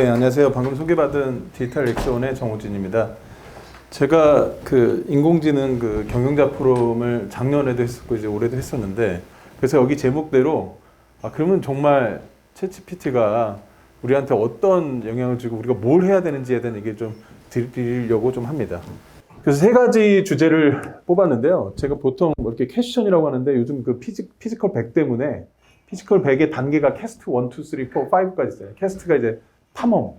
네, 안녕하세요. 방금 소개받은 디지털 엑스원의 정우진입니다. 제가 그 인공지능 그 경영자 포럼을 작년에도 했었고 이제 올해도 했었는데, 그래서 여기 제목대로 그러면 정말 챗GPT가 우리한테 어떤 영향을 주고 우리가 뭘 해야 되는지에 대한 얘기를 좀 드리려고 좀 합니다. 그래서 세 가지 주제를 뽑았는데요. 제가 보통 뭐 이렇게 퀘스천이라고 하는데 요즘 그 피지컬 100 때문에 피지컬 100의 단계가 캐스트 1, 2, 3, 4, 5까지 있어요. 캐스트가 이제 탐험.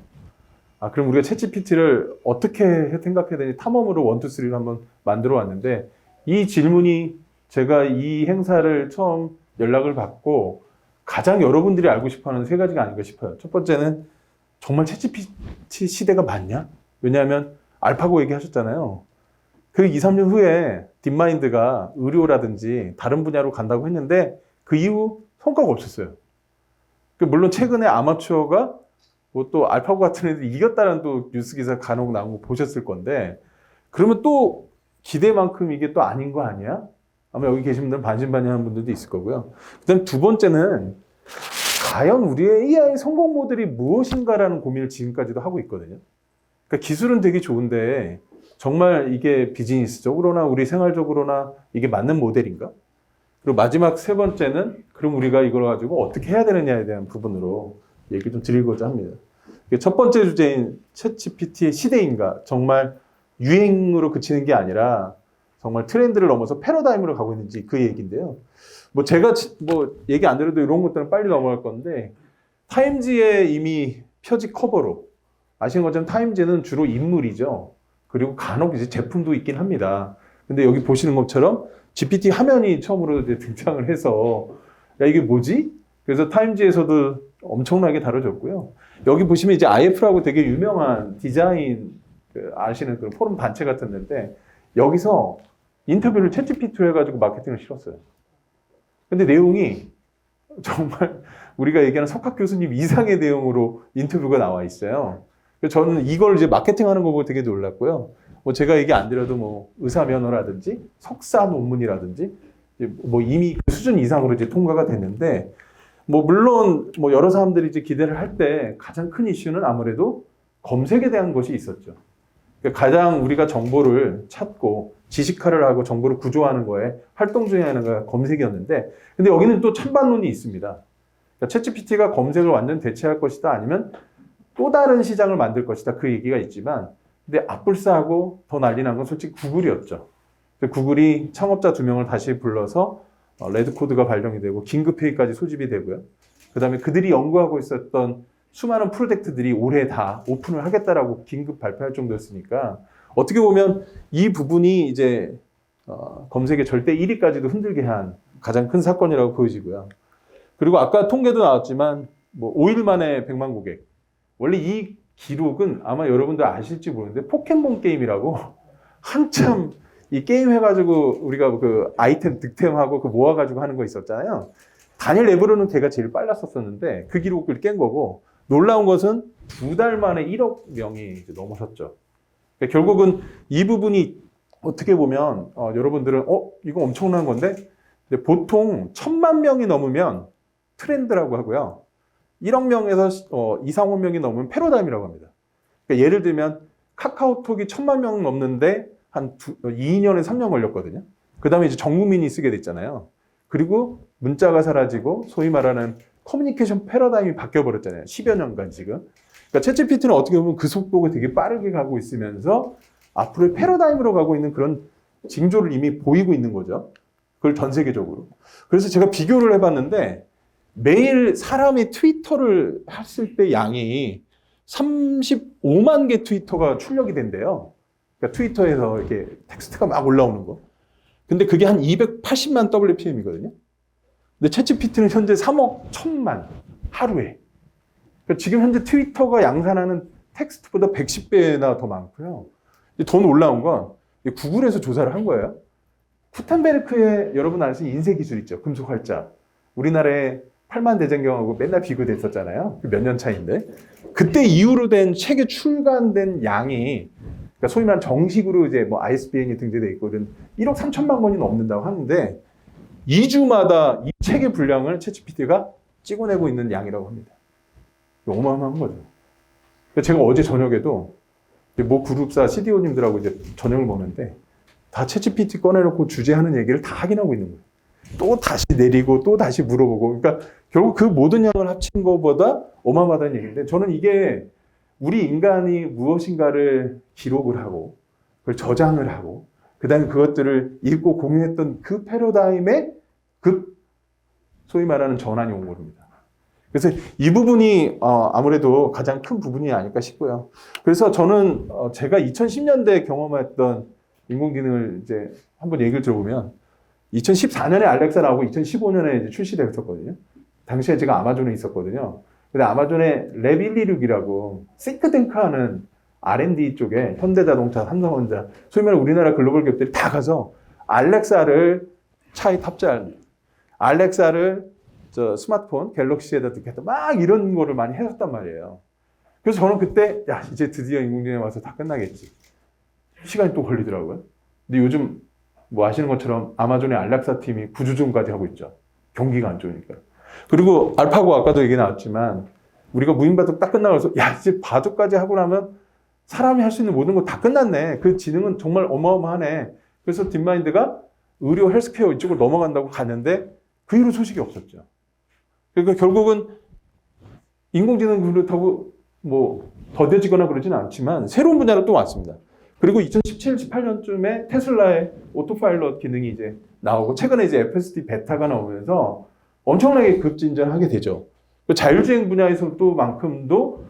그럼 우리가 챗GPT를 어떻게 생각해야 되니 탐험으로 1, 2, 3를 한번 만들어 왔는데, 이 질문이 제가 이 행사를 처음 연락을 받고 가장 여러분들이 알고 싶어 하는 세 가지가 아닌가 싶어요. 첫 번째는 정말 챗GPT 시대가 맞냐? 왜냐하면 알파고 얘기하셨잖아요. 그 2, 3년 후에 딥마인드가 의료라든지 다른 분야로 간다고 했는데 그 이후 성과가 없었어요. 물론 최근에 아마추어가 뭐 또 알파고 같은 애들이 이겼다는 또 뉴스 기사 간혹 나온 거 보셨을 건데, 그러면 또 기대만큼 이게 또 아닌 거 아니야? 아마 여기 계신 분들은 반신반의하는 분들도 있을 거고요. 그다음 두 번째는 과연 우리의 AI 성공 모델이 무엇인가라는 고민을 지금까지도 하고 있거든요. 그러니까 기술은 되게 좋은데 정말 이게 비즈니스적으로나 우리 생활적으로나 이게 맞는 모델인가? 그리고 마지막 세 번째는 그럼 우리가 이걸 가지고 어떻게 해야 되느냐에 대한 부분으로 얘기 좀 드리고자 합니다. 첫 번째 주제인 챗GPT의 시대인가, 정말 유행으로 그치는 게 아니라 정말 트렌드를 넘어서 패러다임으로 가고 있는지 그 얘기인데요. 뭐 제가 뭐 얘기 안 드려도 이런 것들은 빨리 넘어갈 건데, 타임지에 이미 표지 커버로 아시는 것처럼 타임지는 주로 인물이죠. 그리고 간혹 이제 제품도 있긴 합니다. 근데 여기 보시는 것처럼 GPT 화면이 처음으로 이제 등장을 해서 야 이게 뭐지? 그래서 타임지에서도 엄청나게 다뤄졌고요. 여기 보시면 이제 IF라고 되게 유명한 디자인 아시는 그런 포럼 단체 같은 데인데, 여기서 인터뷰를 챗GPT로 해가지고 마케팅을 실었어요. 근데 내용이 정말 우리가 얘기하는 석학 교수님 이상의 내용으로 인터뷰가 나와 있어요. 그래서 저는 이걸 이제 마케팅하는 거 보고 되게 놀랐고요. 뭐 제가 얘기 안 드려도 뭐 의사 면허라든지 석사 논문이라든지 뭐 이미 그 수준 이상으로 이제 통과가 됐는데, 뭐 물론 뭐 여러 사람들이 이제 기대를 할 때 가장 큰 이슈는 아무래도 검색에 대한 것이 있었죠. 그러니까 가장 우리가 정보를 찾고 지식화를 하고 정보를 구조하는 거에 활동 중에 하나가 검색이었는데, 근데 여기는 또 찬반론이 있습니다. 그러니까 챗GPT가 검색을 완전 대체할 것이다, 아니면 또 다른 시장을 만들 것이다, 그 얘기가 있지만, 근데 앞불싸하고 더 난리 난 건 솔직히 구글이었죠. 구글이 창업자 2명을 다시 불러서 레드코드가 발령이 되고 긴급회의까지 소집이 되고요. 그 다음에 그들이 연구하고 있었던 수많은 프로젝트들이 올해 다 오픈을 하겠다라고 긴급 발표할 정도였으니까, 어떻게 보면 이 부분이 이제 검색의 절대 1위까지도 흔들게 한 가장 큰 사건이라고 보여지고요. 그리고 아까 통계도 나왔지만 뭐 5일 만에 100만 고객. 원래 이 기록은 아마 여러분들 아실지 모르는데 포켓몬 게임이라고 한참 이 게임 해가지고 우리가 그 아이템 득템하고 그 모아가지고 하는 거 있었잖아요. 다니엘 레브론은 걔가 제일 빨랐었는데 그 기록을 깬 거고, 놀라운 것은 2달 만에 1억 명이 이제 넘어섰죠. 그러니까 결국은 이 부분이 어떻게 보면 여러분들은 이거 엄청난 건데, 근데 보통 1000만 명이 넘으면 트렌드라고 하고요. 1억 명에서 2, 3억 명이 넘으면 패러다임이라고 합니다. 그러니까 예를 들면 카카오톡이 1000만 명 넘는데 한 2년에 3년 걸렸거든요. 그 다음에 이제 전 국민이 쓰게 됐잖아요. 그리고 문자가 사라지고 소위 말하는 커뮤니케이션 패러다임이 바뀌어버렸잖아요. 10여 년간 지금. 그러니까 챗GPT는 어떻게 보면 그 속도가 되게 빠르게 가고 있으면서 앞으로의 패러다임으로 가고 있는 그런 징조를 이미 보이고 있는 거죠. 그걸 전 세계적으로. 그래서 제가 비교를 해봤는데, 매일 사람이 트위터를 했을 때 양이 35만 개 트위터가 출력이 된대요. 그러니까 트위터에서 이렇게 텍스트가 막 올라오는 거. 근데 그게 한 280만 WPM이거든요. 근데 챗GPT는 현재 3억 1000만 하루에. 그러니까 지금 현재 트위터가 양산하는 텍스트보다 110배나 더 많고요. 더 놀라운 건 구글에서 조사를 한 거예요. 구텐베르크의 여러분 아시는 인쇄 기술 있죠. 금속 활자. 우리나라에 8만 대장경하고 맨날 비교됐었잖아요. 몇 년 차인데. 그때 이후로 된 책에 출간된 양이, 그러니까 소위 말하는 정식으로 이제 뭐 ISBN이 등재되어 있고 1억 3천만 권이 넘는다고 하는데, 2주마다 이 책의 분량을 챗GPT가 찍어내고 있는 양이라고 합니다. 어마어마한 거죠. 제가 어제 저녁에도 모 그룹사 CDO님들하고 이제 저녁을 먹는데 다 챗GPT 꺼내놓고 주제하는 얘기를 다 확인하고 있는 거예요. 또 다시 내리고 또 다시 물어보고. 그러니까 결국 그 모든 양을 합친 것보다 어마어마하다는 얘기인데 저는 이게 우리 인간이 무엇인가를 기록을 하고 그걸 저장을 하고 그다음에 그것들을 읽고 공유했던 그 패러다임에 그 소위 말하는 전환이 온 겁니다. 그래서 이 부분이 아무래도 가장 큰 부분이 아닐까 싶고요. 그래서 저는 제가 2010년대에 경험했던 인공지능을 이제 한번 얘기를 들어보면 2014년에 알렉사 나오고 2015년에 이제 출시됐었거든요. 당시에 제가 아마존에 있었거든요. 근데 아마존의 랩 126이라고 싱크탱크 하는 R&D 쪽에 현대자동차, 삼성전자, 소위 말해 우리나라 글로벌 기업들이 다 가서 알렉사를 차에 탑재한 알렉사를 저 스마트폰 갤럭시에다 넣겠다 막 이런 거를 많이 해줬단 말이에요. 그래서 저는 그때 야 이제 드디어 인공지능이 와서 다 끝나겠지. 시간이 또 걸리더라고요. 근데 요즘 뭐 아시는 것처럼 아마존의 알렉사 팀이 구조조정까지 하고 있죠. 경기가 안 좋으니까. 그리고 알파고 아까도 얘기 나왔지만 우리가 무인바둑 딱 끝나고 나서 야 이제 바둑까지 하고 나면 사람이 할 수 있는 모든 거 다 끝났네. 그 지능은 정말 어마어마하네. 그래서 딥마인드가 의료 헬스케어 이쪽으로 넘어간다고 갔는데 그 이후로 소식이 없었죠. 그러니까 결국은 인공지능 그렇다고 뭐 더뎌지거나 그러지는 않지만 새로운 분야로 또 왔습니다. 그리고 2017, 18년쯤에 테슬라의 오토파일럿 기능이 이제 나오고 최근에 이제 FSD 베타가 나오면서 엄청나게 급진전하게 되죠. 자율주행 분야에서 또 만큼도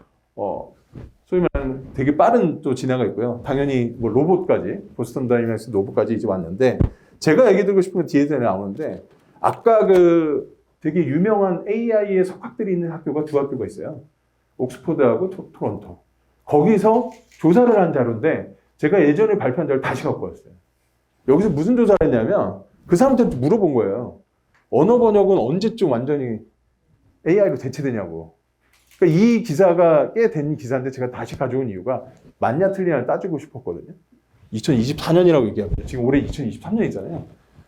소위 말하는 되게 빠른 또 진화가 있고요. 당연히 뭐 로봇까지 보스턴 다이내믹스 로봇까지 이제 왔는데 제가 얘기 드리고 싶은 건 뒤에서 나오는데 아까 그 되게 유명한 AI의 석학들이 있는 학교가 두 학교가 있어요. 옥스퍼드하고 토론토. 거기서 조사를 한 자료인데 제가 예전에 발표한 자료를 다시 갖고 왔어요. 여기서 무슨 조사를 했냐면 그 사람들한테 물어본 거예요. 언어 번역은 언제쯤 완전히 AI로 대체되냐고. 그러니까 이 기사가 꽤 된 기사인데 제가 다시 가져온 이유가 맞냐 틀리냐를 따지고 싶었거든요. 2024년이라고 얘기합니다. 지금 올해 2023년이잖아요.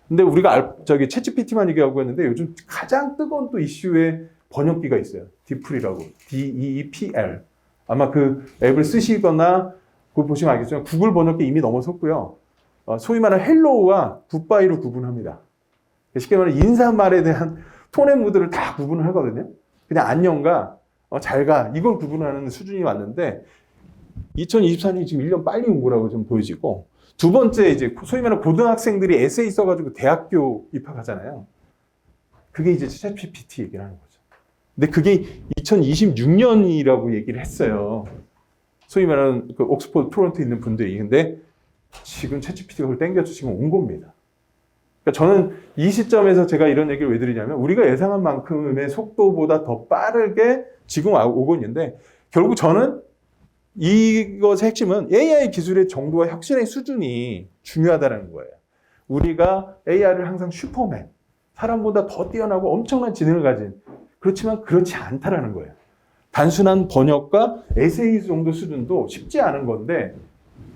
근데 우리가 저기 챗GPT만 얘기하고 있는데 요즘 가장 뜨거운 또 이슈의 번역기가 있어요. 디플이라고. DEEPL. 아마 그 앱을 쓰시거나 그걸 보시면 알겠지만 구글 번역기 이미 넘어섰고요. 소위 말하는 헬로우와 굿바이로 구분합니다. 쉽게 말하면 인사말에 대한 톤 앤 무드를 다 구분을 하거든요. 그냥 안녕과 잘가 이걸 구분하는 수준이 왔는데 2024년이 지금 1년 빨리 온 거라고 좀 보여지고 두 번째 이제 소위 말하는 고등학생들이 에세이 써가지고 대학교 입학하잖아요. 그게 이제 챗GPT 얘기를 하는 거죠. 근데 그게 2026년이라고 얘기를 했어요. 소위 말하는 그 옥스퍼드 토론토에 있는 분들이. 근데 지금 챗GPT가 그걸 땡겨서 지금 온 겁니다. 그러니까 저는 이 시점에서 제가 이런 얘기를 왜 드리냐면 우리가 예상한 만큼의 속도보다 더 빠르게 지금 오고 있는데 결국 저는 이것의 핵심은 AI 기술의 정도와 혁신의 수준이 중요하다는 거예요. 우리가 AI를 항상 슈퍼맨, 사람보다 더 뛰어나고 엄청난 지능을 가진 그렇지만 그렇지 않다라는 거예요. 단순한 번역과 에세이 정도 수준도 쉽지 않은 건데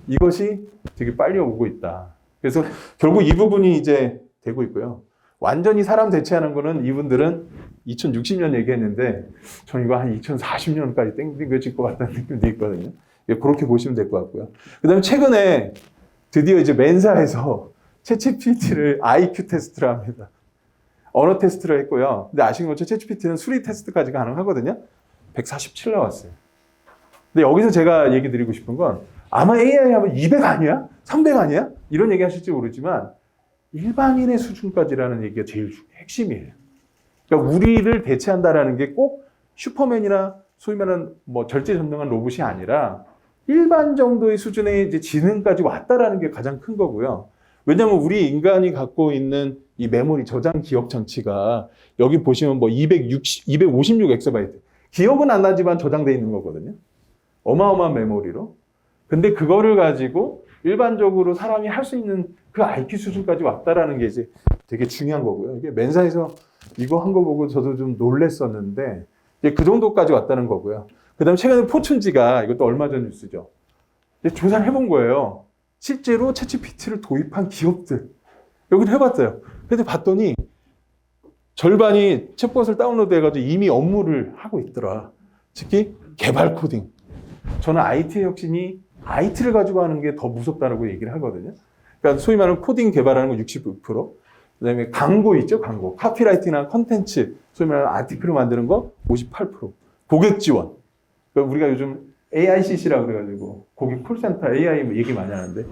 이것이 되게 빨리 오고 있다. 그래서 결국 이 부분이 이제 되고 있고요. 완전히 사람 대체하는 거는 이분들은 2060년 얘기했는데 저는 이거 한 2040년까지 땡겨질 것 같다는 느낌도 있거든요. 그렇게 보시면 될 것 같고요. 그 다음에 최근에 드디어 이제 맨사에서 챗GPT를 IQ 테스트를 합니다. 언어 테스트를 했고요. 근데 아시는 것처럼 챗GPT는 수리 테스트까지 가능하거든요. 147 나왔어요. 근데 여기서 제가 얘기 드리고 싶은 건 아마 AI 하면 200 아니야? 300 아니야? 이런 얘기 하실지 모르지만 일반인의 수준까지라는 얘기가 제일 핵심이에요. 그러니까 우리를 대체한다라는 게 꼭 슈퍼맨이나 소위 말하는 뭐 절대전능한 로봇이 아니라 일반 정도의 수준의 이제 지능까지 왔다라는 게 가장 큰 거고요. 왜냐하면 우리 인간이 갖고 있는 이 메모리 저장 기억 장치가 여기 보시면 뭐 256 엑스바이트. 기억은 안 나지만 저장되어 있는 거거든요. 어마어마한 메모리로. 근데 그거를 가지고 일반적으로 사람이 할 수 있는 그 IQ 수준까지 왔다라는 게 이제 되게 중요한 거고요. 이게 맨사에서 이거 한 거 보고 저도 좀 놀랬었는데 이제 그 정도까지 왔다는 거고요. 그 다음에 최근에 포춘지가 이것도 얼마 전 뉴스죠. 조사를 해본 거예요. 실제로 챗GPT를 도입한 기업들. 여기를 해봤어요. 근데 봤더니 절반이 챗봇을 다운로드 해가지고 이미 업무를 하고 있더라. 특히 개발 코딩. 저는 IT의 혁신이 IT를 가지고 하는 게 더 무섭다라고 얘기를 하거든요. 그러니까 소위 말하는 코딩 개발하는 거 60%, 그다음에 광고 있죠, 광고. 카피라이팅이나 컨텐츠, 소위 말하는 아티클을 만드는 거 58%. 고객 지원. 그러니까 우리가 요즘 AICC라고 그래가지고 고객 콜센터 AI 뭐 얘기 많이 하는데,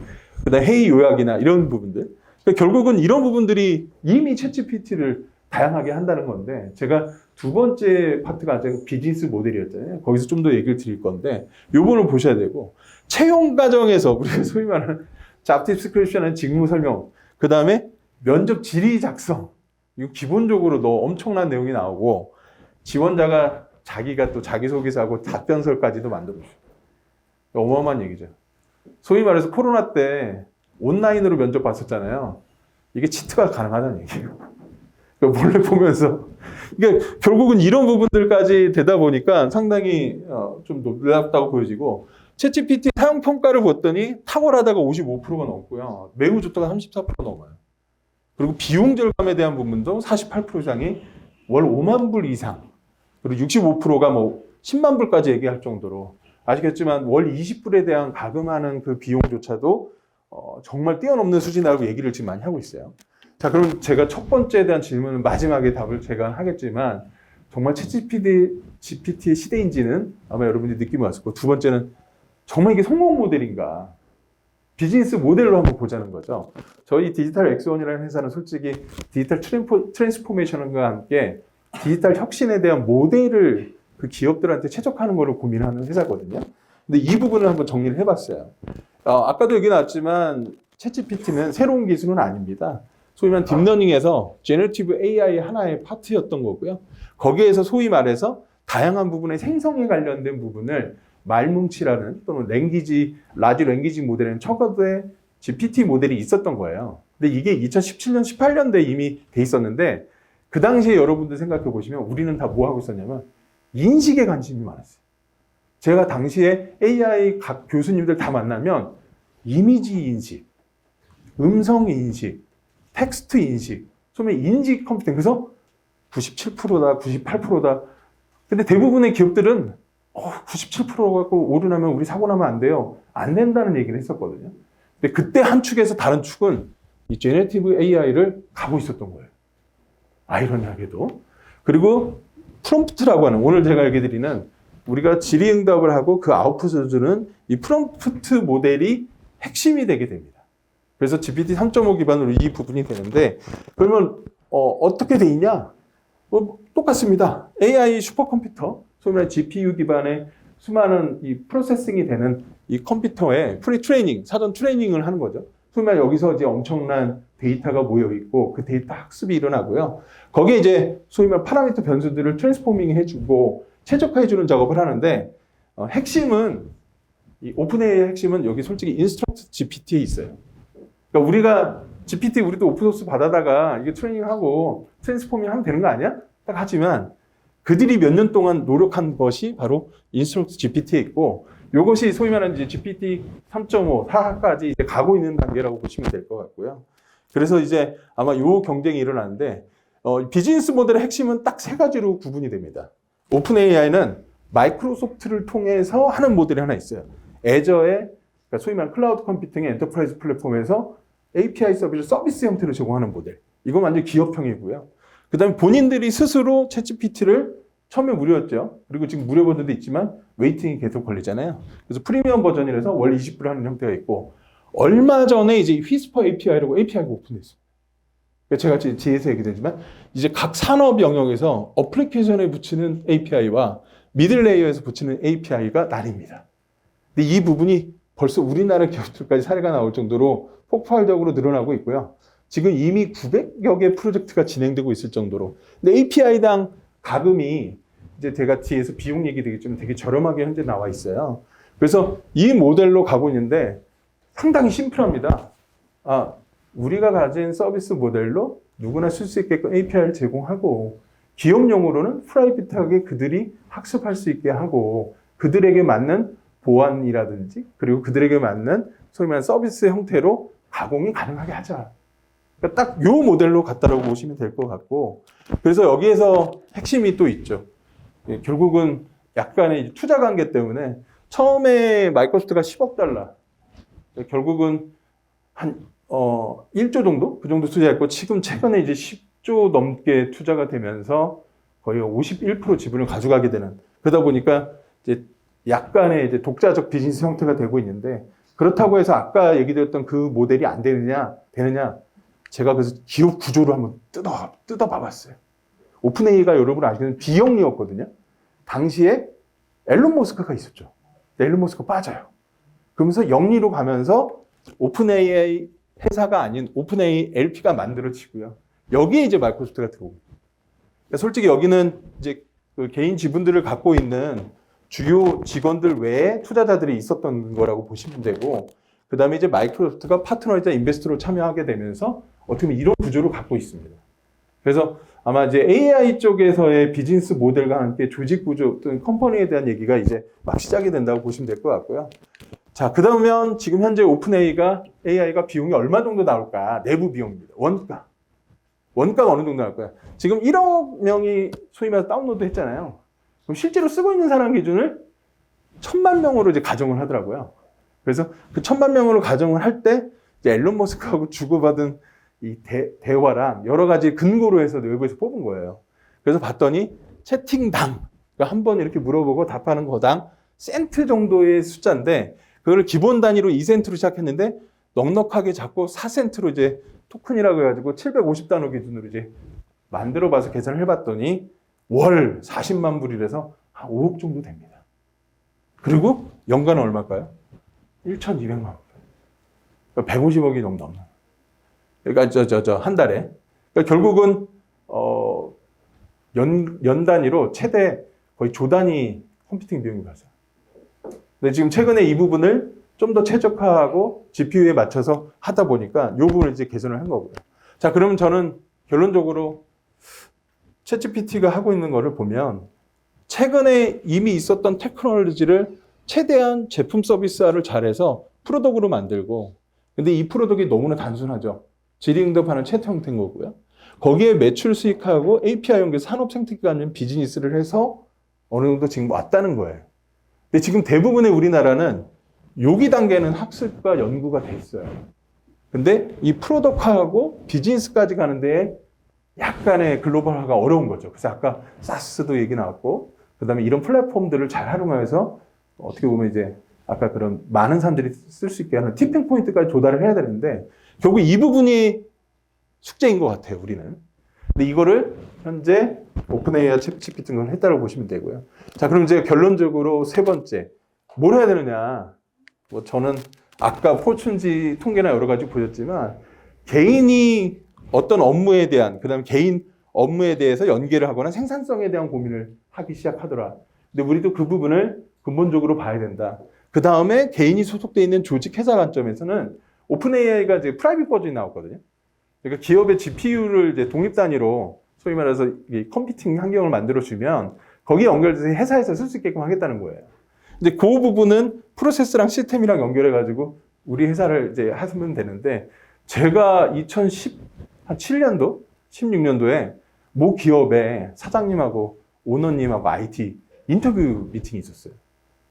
그다음 회의 요약이나 이런 부분들. 그러니까 결국은 이런 부분들이 이미 챗GPT를 다양하게 한다는 건데, 제가 두 번째 파트가 비즈니스 모델이었잖아요. 거기서 좀 더 얘기를 드릴 건데, 요번을 보셔야 되고, 채용 과정에서 우리가 소위 말하는 잡 디스크립션은 직무 설명, 그 다음에 면접 질의 작성, 이거 기본적으로 너 엄청난 내용이 나오고, 지원자가 자기가 또 자기소개서하고 답변서까지도 만들어줘요. 어마어마한 얘기죠. 소위 말해서 코로나 때 온라인으로 면접 봤었잖아요. 이게 치트가 가능하다는 얘기예요. 몰래 보면서. 그러니까 결국은 이런 부분들까지 되다 보니까 상당히 좀 놀랍다고 보여지고, 챗GPT 사용 평가를 봤더니 탁월하다가 55%가 넘고요. 매우 좋다가 34% 넘어요. 그리고 비용 절감에 대한 부분도 48% 이상이 월 5만 불 이상. 그리고 65%가 뭐 10만 불까지 얘기할 정도로, 아시겠지만 월 20불에 대한 가금하는 그 비용조차도 정말 뛰어넘는 수준이라고 얘기를 지금 많이 하고 있어요. 자, 그럼 제가 첫 번째에 대한 질문은 마지막에 답을 제가 하겠지만, 정말 챗GPT의 시대인지는 아마 여러분들이 느낌이 왔을 거고, 두 번째는 정말 이게 성공 모델인가? 비즈니스 모델로 한번 보자는 거죠. 저희 디지털 엑스원이라는 회사는 솔직히 디지털 트랜스포메이션과 함께 디지털 혁신에 대한 모델을 그 기업들한테 최적화하는 거를 고민하는 회사거든요. 근데 이 부분을 한번 정리를 해봤어요. 아까도 얘기 나왔지만 챗GPT는 새로운 기술은 아닙니다. 소위 말하는 딥러닝에서 제너티브 AI 하나의 파트였던 거고요. 거기에서 소위 말해서 다양한 부분의 생성에 관련된 부분을 말뭉치라는 또는 라지 랭귀지 모델에는 척어드의 GPT 모델이 있었던 거예요. 근데 이게 2017년, 18년도에 이미 돼 있었는데, 그 당시에 여러분들 생각해 보시면 우리는 다 뭐 하고 있었냐면 인식에 관심이 많았어요. 제가 당시에 AI 각 교수님들 다 만나면 이미지 인식, 음성 인식, 텍스트 인식, 소위 인식 컴퓨팅, 그래서 97%다, 98%다. 근데 대부분의 기업들은 97% 갖고 오류나면 우리 사고 나면 안 돼요. 안 된다는 얘기를 했었거든요. 근데 그때 한 축에서 다른 축은 이 제너티브 AI를 가고 있었던 거예요. 아이러니하게도. 그리고 프롬프트라고 하는, 오늘 제가 얘기 드리는, 우리가 질의응답을 하고 그 아웃풋을 주는 이 프롬프트 모델이 핵심이 되게 됩니다. 그래서 GPT 3.5 기반으로 이 부분이 되는데, 그러면 어떻게 돼 있냐? 똑같습니다. AI 슈퍼컴퓨터, 소위 말해 GPU 기반의 수많은 이 프로세싱이 되는 이 컴퓨터에 프리 트레이닝, 사전 트레이닝을 하는 거죠. 소위 말해 여기서 이제 엄청난 데이터가 모여 있고 그 데이터 학습이 일어나고요. 거기에 이제 소위 말해 파라미터 변수들을 트랜스포밍 해주고 최적화해주는 작업을 하는데, 핵심은, 이 오픈 AI의 핵심은 여기 솔직히 인스트럭트 GPT에 있어요. 그러니까 우리가 GPT 우리도 오픈소스 받아다가 이게 트레이닝하고 트랜스포밍 하면 되는 거 아니야? 딱 하지만 그들이 몇 년 동안 노력한 것이 바로 인스트럭트 GPT에 있고, 이것이 소위 말하는 이제 GPT 3.5, 4까지 이제 가고 있는 단계라고 보시면 될 것 같고요. 그래서 이제 아마 이 경쟁이 일어나는데, 비즈니스 모델의 핵심은 딱 세 가지로 구분이 됩니다. 오픈 AI는 마이크로소프트를 통해서 하는 모델이 하나 있어요. 애저의, 그러니까 소위 말하는 클라우드 컴퓨팅의 엔터프라이즈 플랫폼에서 API 서비스 형태로 제공하는 모델. 이건 완전 기업형이고요. 그 다음에 본인들이 스스로 챗GPT를 처음에 무료였죠. 그리고 지금 무료 버전도 있지만 웨이팅이 계속 걸리잖아요. 그래서 프리미엄 버전이라서 월 20불 하는 형태가 있고, 얼마 전에 이제 휘스퍼 API라고 API가 오픈됐어요. 제가 뒤에서 얘기되지만 이제 각 산업 영역에서 어플리케이션에 붙이는 API와 미들 레이어에서 붙이는 API가 나뉩니다. 근데 이 부분이 벌써 우리나라 기업들까지 사례가 나올 정도로 폭발적으로 늘어나고 있고요. 지금 이미 900여 개 프로젝트가 진행되고 있을 정도로. 근데 API당 가금이 이제 제가 뒤에서 비용 얘기 되게 저렴하게 현재 나와 있어요. 그래서 이 모델로 가고 있는데 상당히 심플합니다. 우리가 가진 서비스 모델로 누구나 쓸 수 있게끔 API를 제공하고, 기업용으로는 프라이빗하게 그들이 학습할 수 있게 하고, 그들에게 맞는 보안이라든지 그리고 그들에게 맞는 소위 말하는 서비스 형태로 가공이 가능하게 하자. 그러니까 딱 요 모델로 갔다라고 보시면 될 것 같고, 그래서 여기에서 핵심이 또 있죠. 결국은 약간의 투자 관계 때문에 처음에 마이크로소프트가 10억 달러. 결국은 한 1조 정도? 그 정도 투자했고 지금 최근에 이제 10조 넘게 투자가 되면서 거의 51% 지분을 가져가게 되는, 그러다 보니까 이제 약간의 이제 독자적 비즈니스 형태가 되고 있는데, 그렇다고 해서 아까 얘기드렸던 그 모델이 안 되느냐? 제가 그래서 기업 구조를 한번 뜯어봐 봤어요. 오픈AI가 여러분 아시는 비영리였거든요. 당시에 앨런 머스크가 있었죠. 앨런 머스크가 빠져요. 그러면서 영리로 가면서 오픈AI 회사가 아닌 오픈AI LP가 만들어지고요. 여기에 이제 마이크로소프트가 들어오고. 그러니까 솔직히 여기는 이제 그 개인 지분들을 갖고 있는 주요 직원들 외에 투자자들이 있었던 거라고 보시면 되고, 그 다음에 이제 마이크로소프트가 파트너이자 인베스터로 참여하게 되면서 어떻게 보면 이런 구조를 갖고 있습니다. 그래서 아마 이제 AI 쪽에서의 비즈니스 모델과 함께 조직 구조 또는 컴퍼니에 대한 얘기가 이제 막 시작이 된다고 보시면 될 것 같고요. 자, 그다음에 지금 현재 오픈AI가 비용이 얼마 정도 나올까? 내부 비용입니다. 원가가 어느 정도 나올까요? 지금 1억 명이 소위 말해서 다운로드 했잖아요. 그럼 실제로 쓰고 있는 사람 기준을 1000만 명으로 이제 가정을 하더라고요. 그래서 그 1000만 명으로 가정을 할 때 이제 앨런 머스크하고 주고받은 이 대화랑 여러 가지 근거로 해서 외부에서 뽑은 거예요. 그래서 봤더니 채팅당, 그러니까 한번 이렇게 물어보고 답하는 거당 센트 정도의 숫자인데, 그걸 기본 단위로 2센트로 시작했는데 넉넉하게 잡고 4센트로 이제 토큰이라고 해가지고 750단어 기준으로 이제 만들어 봐서 계산을 해봤더니 월 40만 불이라서 한 5억 정도 됩니다. 그리고 연간은 얼마일까요? 1,200만 불. 그러니까 150억이 정도 넘는. 그러니까 한 달에. 그러니까 결국은 연 단위로 최대 거의 조 단위 컴퓨팅 비용이 발생. 근데 지금 최근에 이 부분을 좀 더 최적화하고 GPU에 맞춰서 하다 보니까 이 부분을 이제 개선을 한 거고요. 자, 그러면 저는 결론적으로 챗GPT가 하고 있는 거를 보면 최근에 이미 있었던 테크놀로지를 최대한 제품 서비스화를 잘해서 프로덕으로 만들고, 근데 이 프로덕이 너무나 단순하죠. 질의응답하는 챗 형태인 거고요. 거기에 매출 수익하고 API 연계 산업 생태계 관련 비즈니스를 해서 어느 정도 지금 왔다는 거예요. 근데 지금 대부분의 우리나라는 여기 단계는 학습과 연구가 돼 있어요. 근데 이 프로덕트하고 비즈니스까지 가는데 약간의 글로벌화가 어려운 거죠. 그래서 아까 사스도 얘기 나왔고, 그 다음에 이런 플랫폼들을 잘 활용해서 어떻게 보면 이제 아까 그런 많은 사람들이 쓸 수 있게 하는 티핑 포인트까지 조달을 해야 되는데, 결국 이 부분이 숙제인 것 같아요, 우리는. 근데 이거를 현재 오픈AI와 챗GPT 등을 했다고 보시면 되고요. 자, 그럼 이제 결론적으로 세 번째, 뭘 해야 되느냐? 뭐 저는 아까 포춘지 통계나 여러 가지 보셨지만 개인이 어떤 업무에 대한, 그다음에 개인 업무에 대해서 연계를 하거나 생산성에 대한 고민을 하기 시작하더라. 근데 우리도 그 부분을 근본적으로 봐야 된다. 그 다음에 개인이 소속되어 있는 조직 회사 관점에서는 오픈AI가 이제 프라이빗 버전이 나왔거든요. 그러니까 기업의 GPU를 이제 독립 단위로 소위 말해서 이 컴퓨팅 환경을 만들어주면 거기에 연결돼서 회사에서 쓸 수 있게끔 하겠다는 거예요. 근데 그 부분은 프로세스랑 시스템이랑 연결해가지고 우리 회사를 이제 하면 되는데, 제가 2017년도, 16년도에 모 기업의 사장님하고 오너님하고 IT 인터뷰 미팅이 있었어요.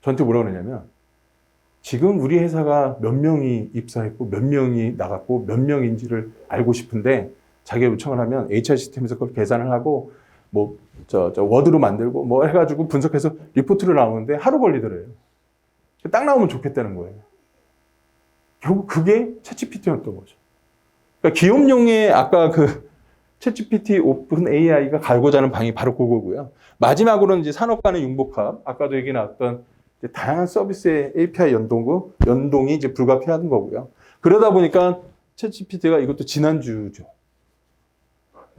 저한테 뭐라고 그러냐면, 지금 우리 회사가 몇 명이 입사했고 몇 명이 나갔고 몇 명인지를 알고 싶은데 자기가 요청을 하면 HR 시스템에서 그걸 계산을 하고 뭐 워드로 만들고 뭐 해가지고 분석해서 리포트를 나오는데 하루 걸리더래요. 딱 나오면 좋겠다는 거예요. 결국 그게 챗GPT였던 거죠. 그러니까 기업용의 아까 그 챗GPT 오픈AI가 가고자 하는 방이 바로 그거고요. 마지막으로는 이제 산업 간의 융복합, 아까도 얘기 나왔던 이제 다양한 서비스의 API 연동이 이제 불가피한 거고요. 그러다 보니까 챗GPT가 이것도 지난주죠.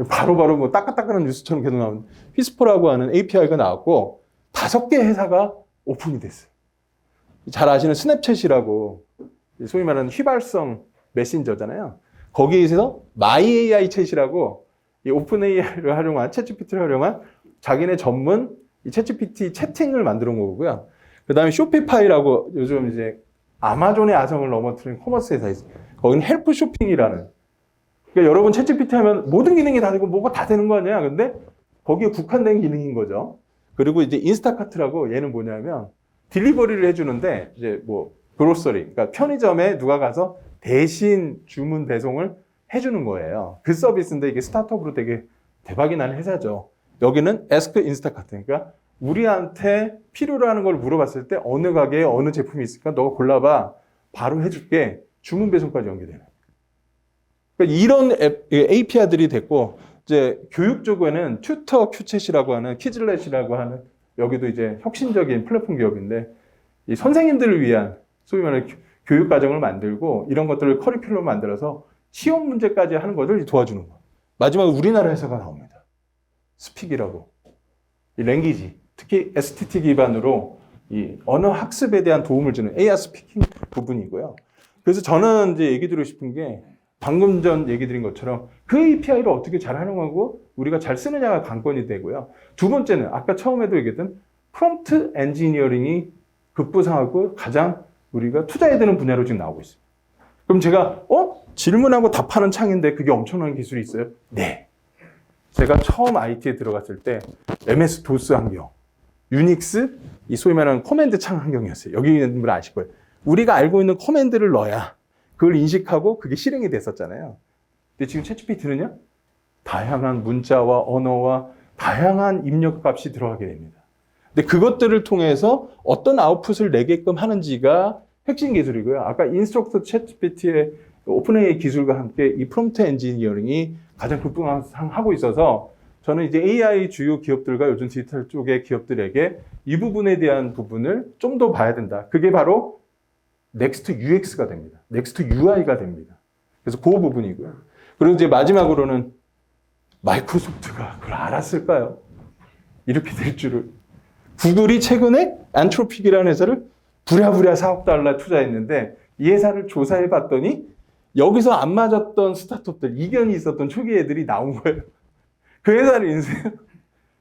바로바로 뭐 따끈따끈한 뉴스처럼 계속 나오는 휘스퍼라고 하는 API가 나왔고 5개 회사가 오픈이 됐어요. 잘 아시는 스냅챗이라고 소위 말하는 휘발성 메신저잖아요. 거기에서 마이AI 챗이라고 이 오픈AI를 활용한 챗GPT를 활용한 자기네 전문 이 챗GPT 채팅을 만들어 온 거고요. 그 다음에 쇼피파이라고 요즘 이제 아마존의 아성을 넘어뜨린 커머스 회사 있어요. 거기는 헬프 쇼핑이라는. 그러니까 여러분 챗GPT 하면 모든 기능이 다 되고 뭐가 다 되는 거 아니야? 근데 거기에 국한된 기능인 거죠. 그리고 이제 인스타카트라고 얘는 뭐냐면 딜리버리를 해주는데 이제 뭐 그로서리, 그러니까 편의점에 누가 가서 대신 주문 배송을 해주는 거예요. 그 서비스인데 이게 스타트업으로 되게 대박이 나는 회사죠. 여기는 에스크 인스타카트, 그러니까 우리한테 필요로 하는 걸 물어봤을 때 어느 가게에 어느 제품이 있을까 너가 골라봐, 바로 해줄게. 주문 배송까지 연계되는. 그러니까 이런 API들이 됐고, 이제 교육 쪽에는 튜터 큐챗이라고 하는, 키즐렛이라고 하는, 여기도 이제 혁신적인 플랫폼 기업인데 이 선생님들을 위한 소위 말하는 교육 과정을 만들고 이런 것들을 커리큘럼 만들어서 시험 문제까지 하는 것을 도와주는 거. 마지막에 우리나라 회사가 나옵니다. 스픽이라고. 이 랭귀지, 특히 STT 기반으로 이 언어 학습에 대한 도움을 주는 AR 스피킹 부분이고요. 그래서 저는 이제 얘기 드리고 싶은 게 방금 전 얘기 드린 것처럼 그 API를 어떻게 잘 활용하고 우리가 잘 쓰느냐가 관건이 되고요. 두 번째는 아까 처음에도 얘기했던 프롬프트 엔지니어링이 급부상하고 가장 우리가 투자해야 되는 분야로 지금 나오고 있습니다. 그럼 제가 질문하고 답하는 창인데 그게 엄청난 기술이 있어요? 네. 제가 처음 IT에 들어갔을 때 MS 도스 환경, 유닉스, 이 소위 말하는 커맨드 창 환경이었어요. 여기 있는 분 아실 거예요. 우리가 알고 있는 커맨드를 넣어야 그걸 인식하고 그게 실행이 됐었잖아요. 근데 지금 챗GPT는요, 다양한 문자와 언어와 다양한 입력 값이 들어가게 됩니다. 근데 그것들을 통해서 어떤 아웃풋을 내게끔 하는지가 핵심 기술이고요. 아까 인스트럭터 챗GPT의 오픈AI 기술과 함께 이 프롬프트 엔지니어링이 가장 급부상하고 있어서 저는 이제 AI 주요 기업들과 요즘 디지털 쪽의 기업들에게 이 부분에 대한 부분을 좀 더 봐야 된다. 그게 바로 넥스트 UX가 됩니다. 넥스트 UI가 됩니다. 그래서 그 부분이고요. 그리고 이제 마지막으로는 마이크로소프트가 그걸 알았을까요? 이렇게 될 줄을. 구글이 최근에 안트로픽이라는 회사를 부랴부랴 4억 달러 투자했는데 이 회사를 조사해 봤더니 여기서 안 맞았던 스타트업들, 이견이 있었던 초기 애들이 나온 거예요. 그 회사를 인수해요.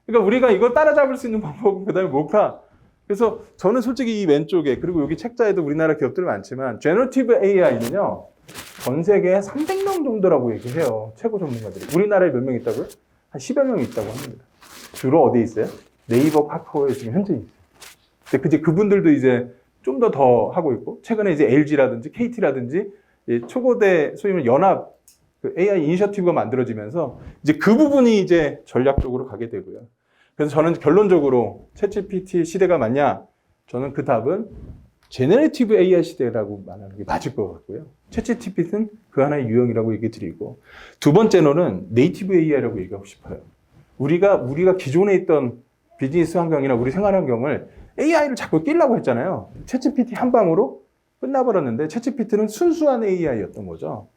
그러니까 우리가 이걸 따라잡을 수 있는 방법은 그 다음에 뭘까? 그래서 저는 솔직히 이 왼쪽에, 그리고 여기 책자에도 우리나라 기업들 많지만 제너티브 AI는요, 전 세계에 300명 정도라고 얘기해요. 최고 전문가들이. 우리나라에 몇 명 있다고요? 한 10여 명 있다고 합니다. 주로 어디에 있어요? 네이버, 카카오에 지금 현재 있어요. 근데 이제 그분들도 이제 좀 더 하고 있고, 최근에 이제 LG라든지 KT라든지 초고대 소위 말하는 연합 AI 이니셔티브가 만들어지면서 이제 그 부분이 이제 전략적으로 가게 되고요. 그래서 저는 결론적으로 챗GPT 시대가 맞냐? 저는 그 답은 제너레이티브 AI 시대라고 말하는 게 맞을 것 같고요. 챗GPT는 그 하나의 유형이라고 얘기 드리고, 두 번째로는 네이티브 AI라고 얘기하고 싶어요. 우리가 기존에 있던 비즈니스 환경이나 우리 생활 환경을 AI를 자꾸 끼려고 했잖아요. 챗GPT 한 방으로 끝나버렸는데 챗GPT는 순수한 AI였던 거죠.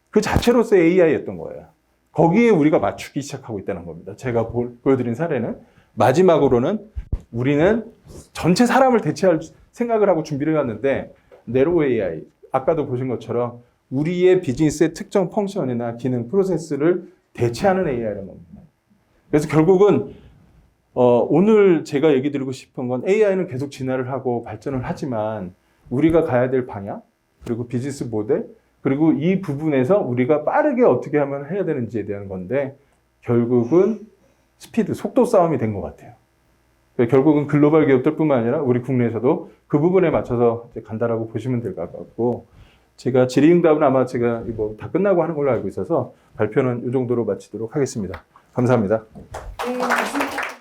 그 자체로서의 AI였던 거예요. 거기에 우리가 맞추기 시작하고 있다는 겁니다. 제가 보여드린 사례는. 마지막으로는 우리는 전체 사람을 대체할 생각을 하고 준비를 해왔는데 내로 AI, 아까도 보신 것처럼 우리의 비즈니스의 특정 펑션이나 기능, 프로세스를 대체하는 AI라는 겁니다. 그래서 결국은 오늘 제가 얘기 드리고 싶은 건 AI는 계속 진화를 하고 발전을 하지만 우리가 가야 될 방향, 그리고 비즈니스 모델, 그리고 이 부분에서 우리가 빠르게 어떻게 하면 해야 되는지에 대한 건데 결국은 스피드, 속도 싸움이 된 것 같아요. 결국은 글로벌 기업들뿐만 아니라 우리 국내에서도 그 부분에 맞춰서 이제 간다라고 보시면 될 것 같고, 제가 질의응답은 아마 제가 이거 다 끝나고 하는 걸로 알고 있어서 발표는 이 정도로 마치도록 하겠습니다. 감사합니다. 네.